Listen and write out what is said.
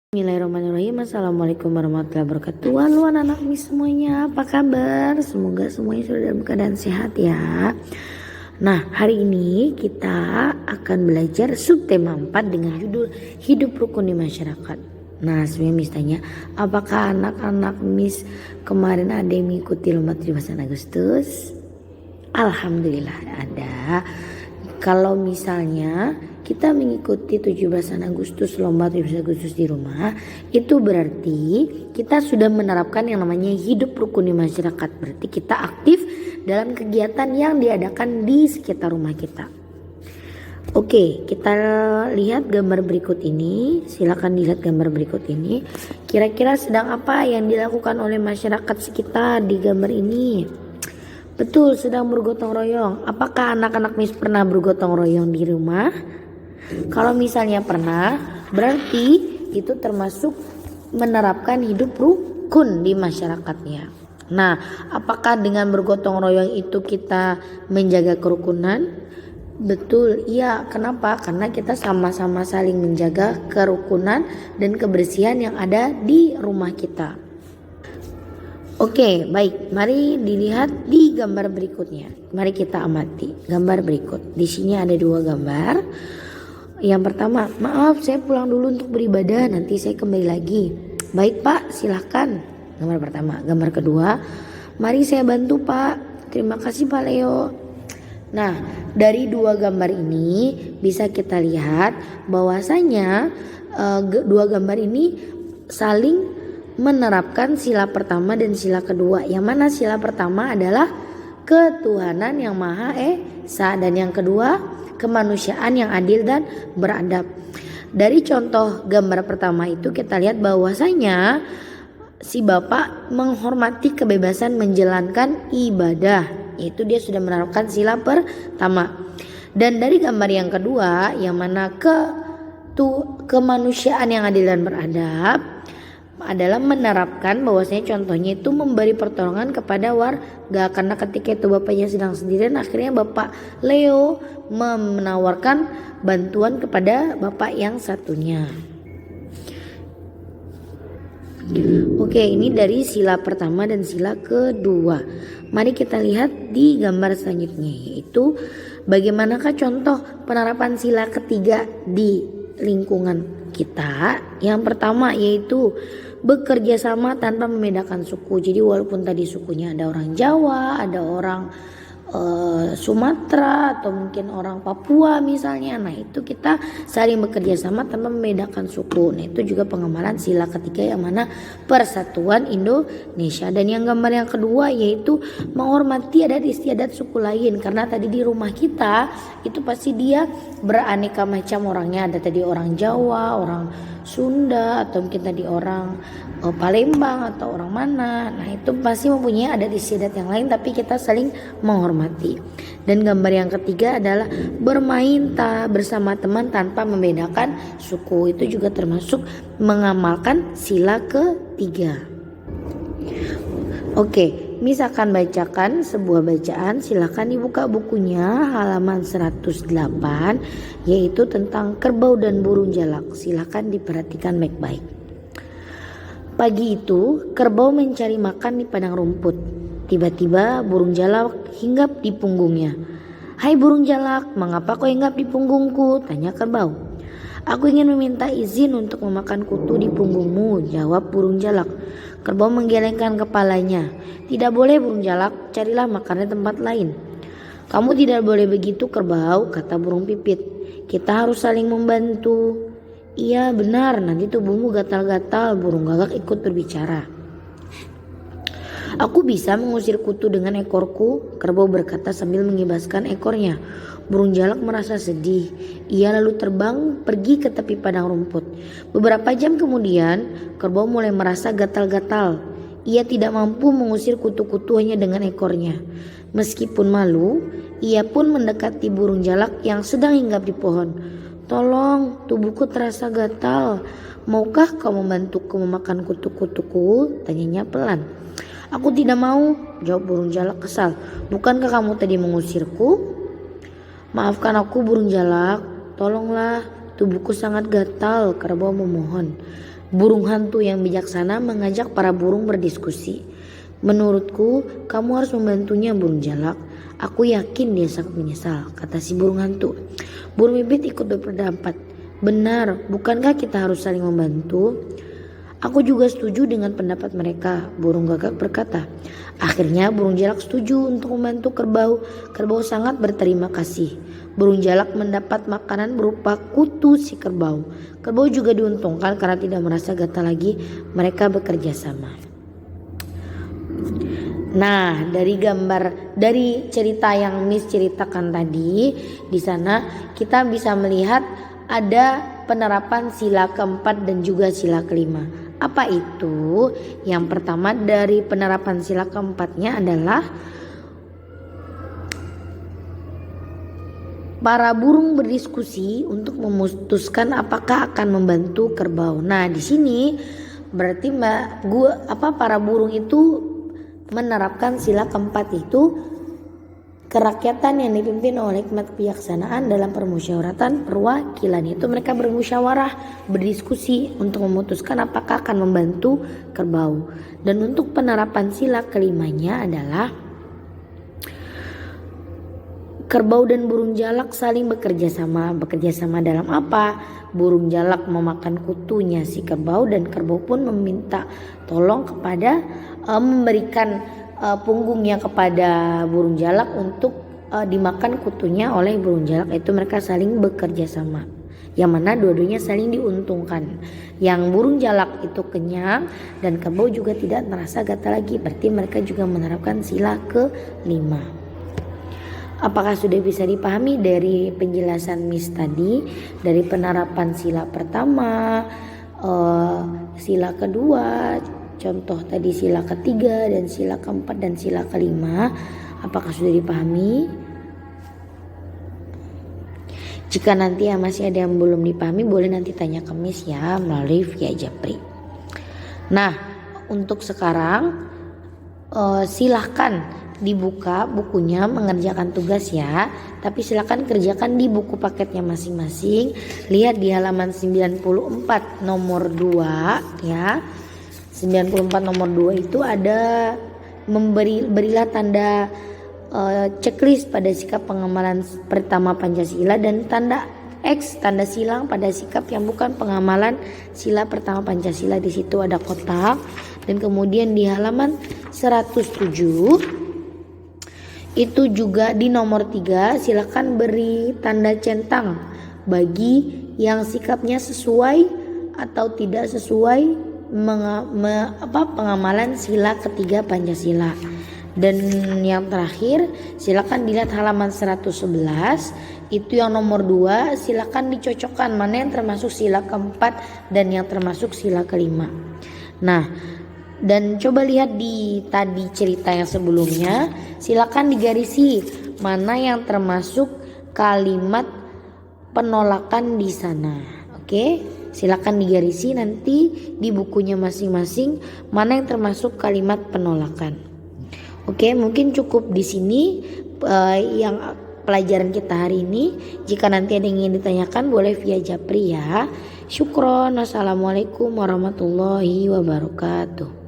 Bismillahirrahmanirrahim. Assalamualaikum warahmatullahi wabarakatuh. Halo anak-anak semuanya, apa kabar? Semoga semuanya sudah dalam keadaan sehat ya. Nah, hari ini kita akan belajar subtema 4 dengan judul Hidup Rukun di Masyarakat. Nah, sebenarnya Miss tanya, apakah anak-anak Miss kemarin ada yang mengikuti lomba 17 Agustus? Alhamdulillah ada. Kalau misalnya kita mengikuti 17 Agustus, lomba 17 Agustus di rumah, itu berarti kita sudah menerapkan yang namanya hidup rukun di masyarakat. Berarti kita aktif dalam kegiatan yang diadakan di sekitar rumah kita. Oke, kita lihat gambar berikut ini. Silakan dilihat gambar berikut ini. Kira-kira sedang apa yang dilakukan oleh masyarakat sekitar di gambar ini? Betul, sedang bergotong royong. Apakah anak-anak Miss pernah bergotong royong di rumah? Kalau misalnya pernah, berarti itu termasuk menerapkan hidup rukun di masyarakatnya. Nah, apakah dengan bergotong royong itu kita menjaga kerukunan? Betul, iya. Kenapa? Karena kita sama-sama saling menjaga kerukunan dan kebersihan yang ada di rumah kita. Oke, baik. Mari dilihat di gambar berikutnya. Mari kita amati gambar berikut. Di sini ada dua gambar. Yang pertama, maaf saya pulang dulu untuk beribadah, nanti saya kembali lagi. Baik Pak, silahkan. Gambar pertama. Gambar kedua, mari saya bantu Pak. Terima kasih Pak Leo. Nah, dari dua gambar ini bisa kita lihat bahwasanya dua gambar ini saling menerapkan sila pertama dan sila kedua. Yang mana sila pertama adalah ketuhanan yang Maha Esa, dan yang kedua kemanusiaan yang adil dan beradab. Dari contoh gambar pertama itu kita lihat bahwasanya si bapak menghormati kebebasan menjalankan ibadah. Itu dia sudah menerapkan sila pertama. Dan dari gambar yang kedua yang mana kemanusiaan yang adil dan beradab adalah menerapkan bahwasanya contohnya itu memberi pertolongan kepada warga, karena ketika itu bapaknya sedang sendirian, akhirnya bapak Leo menawarkan bantuan kepada bapak yang satunya. Oke, ini dari sila pertama dan sila kedua. Mari kita lihat di gambar selanjutnya, yaitu bagaimanakah contoh penerapan sila ketiga di lingkungan kita. Yang pertama yaitu bekerja sama tanpa membedakan suku. Jadi walaupun tadi sukunya ada orang Jawa, ada orang Sumatera atau mungkin orang Papua misalnya, nah itu kita saling bekerja sama tanpa membedakan suku. Nah itu juga pengamalan sila ketiga yang mana persatuan Indonesia. Dan yang gambar yang kedua yaitu menghormati adat istiadat suku lain, karena tadi di rumah kita itu pasti dia beraneka macam orangnya. Ada tadi orang Jawa, orang Sunda, atau mungkin tadi orang Palembang atau orang mana. Nah itu pasti mempunyai adat istiadat yang lain, tapi kita saling menghormati. Dan gambar yang ketiga adalah bermain bersama teman tanpa membedakan suku. Itu juga termasuk mengamalkan sila ketiga. Oke, misalkan bacakan sebuah bacaan, silakan dibuka bukunya halaman 108, yaitu tentang kerbau dan burung jalak. Silakan diperhatikan baik-baik. Pagi itu, kerbau mencari makan di padang rumput. Tiba-tiba burung jalak hinggap di punggungnya. "Hai burung jalak, mengapa kau hinggap di punggungku?" tanya kerbau. "Aku ingin meminta izin untuk memakan kutu di punggungmu," jawab burung jalak. Kerbau menggelengkan kepalanya. "Tidak boleh burung jalak, carilah makan di tempat lain." "Kamu tidak boleh begitu kerbau," kata burung pipit. "Kita harus saling membantu." "Iya benar, nanti tubuhmu gatal-gatal," burung gagak ikut berbicara. "Aku bisa mengusir kutu dengan ekorku," kerbau berkata sambil mengibaskan ekornya. Burung jalak merasa sedih. Ia lalu terbang pergi ke tepi padang rumput. Beberapa jam kemudian, kerbau mulai merasa gatal-gatal. Ia tidak mampu mengusir kutu-kutu hanya dengan ekornya. Meskipun malu, ia pun mendekati burung jalak yang sedang hinggap di pohon. "Tolong, tubuhku terasa gatal. Maukah kau membantuku memakan kutu-kutuku?" tanyanya pelan. "Aku tidak mau," jawab burung jalak kesal. "Bukankah kamu tadi mengusirku?" "Maafkan aku burung jalak, tolonglah, tubuhku sangat gatal," kerbau memohon. Burung hantu yang bijaksana mengajak para burung berdiskusi. Menurutku, kamu harus membantunya, burung jalak. Aku yakin dia sangat menyesal, kata si burung hantu. Burung bibit ikut berpendapat. Benar, bukankah kita harus saling membantu? Aku juga setuju dengan pendapat mereka, burung gagak berkata. Akhirnya burung jalak setuju untuk membantu kerbau. Kerbau sangat berterima kasih. Burung jalak mendapat makanan berupa kutu si kerbau. Kerbau juga diuntungkan karena tidak merasa gatal lagi. Mereka bekerja sama. Nah, dari cerita yang Miss ceritakan tadi, di sana kita bisa melihat ada penerapan sila keempat dan juga sila kelima. Apa itu? Yang pertama dari penerapan sila keempatnya adalah para burung berdiskusi untuk memutuskan apakah akan membantu kerbau. Nah, di sini berarti para burung itu menerapkan sila keempat itu kerakyatan yang dipimpin oleh hikmat kebijaksanaan dalam permusyawaratan perwakilan. Itu mereka bermusyawarah, berdiskusi untuk memutuskan apakah akan membantu kerbau. Dan untuk penerapan sila kelimanya adalah kerbau dan burung jalak saling bekerja sama. Bekerja sama dalam apa? Burung jalak memakan kutunya si kerbau dan kerbau pun meminta tolong kepada memberikan punggungnya kepada burung jalak untuk dimakan kutunya oleh burung jalak. Itu mereka saling bekerja sama, yang mana dua-duanya saling diuntungkan. Yang burung jalak itu kenyang dan kerbau juga tidak merasa gatal lagi. Berarti mereka juga menerapkan sila kelima. Apakah sudah bisa dipahami dari penjelasan Miss tadi, dari penerapan sila pertama, sila kedua, contoh tadi sila ketiga dan sila keempat dan sila kelima? Apakah sudah dipahami? Jika nanti masih ada yang belum dipahami, boleh nanti tanya ke Miss ya melalui via Japri. Nah, untuk sekarang silahkan dibuka bukunya mengerjakan tugas ya. Tapi silahkan kerjakan di buku paketnya masing-masing. Lihat di halaman 94 nomor 2 ya. 94 nomor 2 itu ada berilah tanda checklist pada sikap pengamalan pertama Pancasila dan tanda X tanda silang pada sikap yang bukan pengamalan sila pertama Pancasila. Di situ ada kotak. Dan kemudian di halaman 107 itu juga di nomor 3 silakan beri tanda centang bagi yang sikapnya sesuai atau tidak sesuai pengamalan sila ketiga Pancasila. Dan yang terakhir silakan dilihat halaman 111 itu yang nomor 2, silakan dicocokkan mana yang termasuk sila keempat dan yang termasuk sila kelima. Nah, dan coba lihat di tadi cerita yang sebelumnya, silakan digarisi mana yang termasuk kalimat penolakan di sana. Oke, silakan digarisi nanti di bukunya masing-masing mana yang termasuk kalimat penolakan. Oke, mungkin cukup di sini yang pelajaran kita hari ini. Jika nanti ada yang ingin ditanyakan boleh via Japri ya. Syukron. Wassalamualaikum warahmatullahi wabarakatuh.